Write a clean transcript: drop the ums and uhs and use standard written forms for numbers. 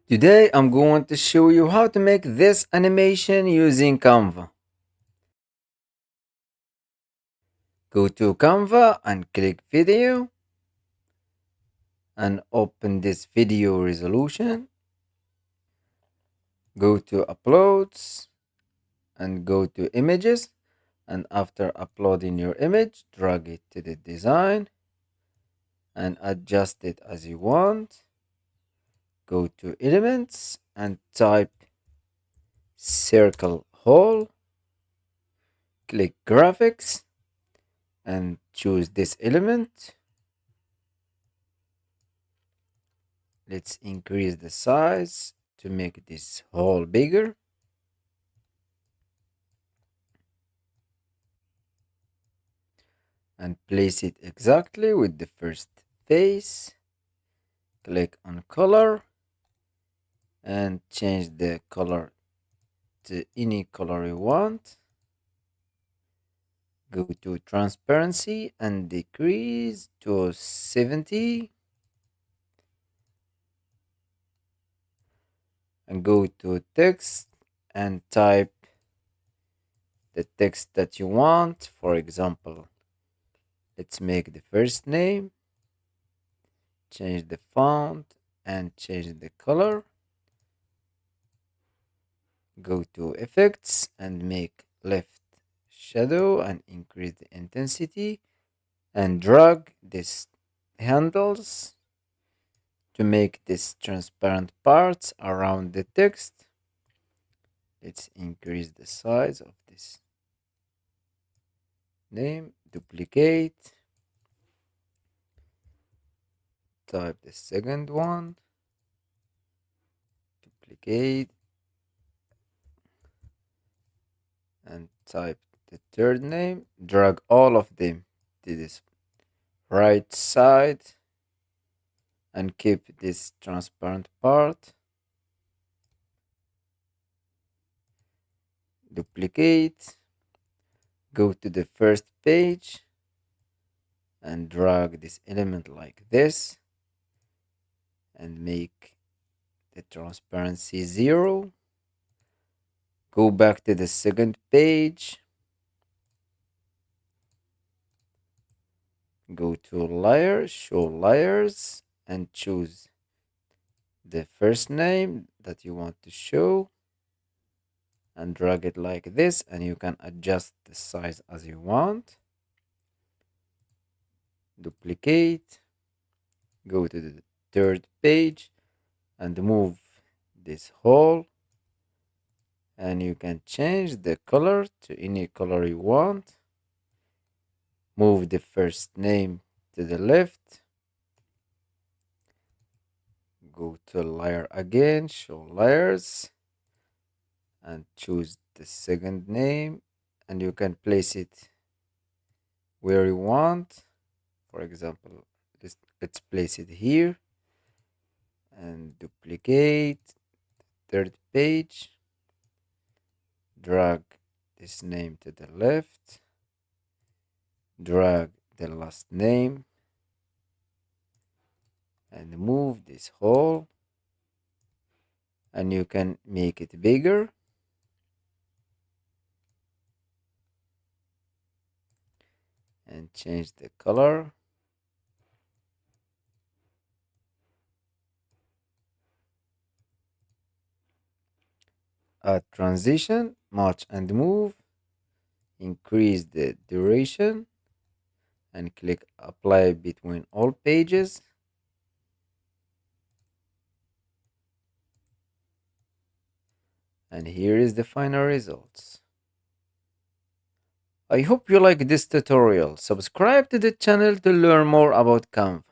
Today I'm going to show you how to make this animation using Canva. Go to Canva and click video and open this video resolution. Go to uploads and go to images, and after uploading your image, drag it to the design and adjust it as you want. Go to elements and type circle hole. Click graphics and choose this element. Let's increase the size to make this hole bigger. And place it exactly with the first face. Click on color and change the color to any color you want. Go to transparency and decrease to 70. And go to text and type the text that you want. For example, let's make the first name, change the font and change the color. Go to effects and make left shadow and increase the intensity and drag this handles to make this transparent parts around the text. Let's increase the size of this name, duplicate, type the second one, duplicate, and type the third name. Drag all of them to this right side and keep this transparent part. Duplicate, go to the first page and drag this element like this and make the transparency 0. Go back to the second page, go to layer, show layers, and choose the first name that you want to show and drag it like this, and you can adjust the size as you want. Duplicate, go to the third page and move this hole, and you can change the color to any color you want. Move the first name to the left, go to layer again, show layers, and choose the second name, and you can place it where you want. For example, let's place it here and duplicate third page, drag this name to the left, drag the last name and move this hole, and you can make it bigger and change the color. Add transition, match and move, increase the duration and click apply between all pages. And here is the final results. I hope you like this tutorial. Subscribe to the channel to learn more about Canva.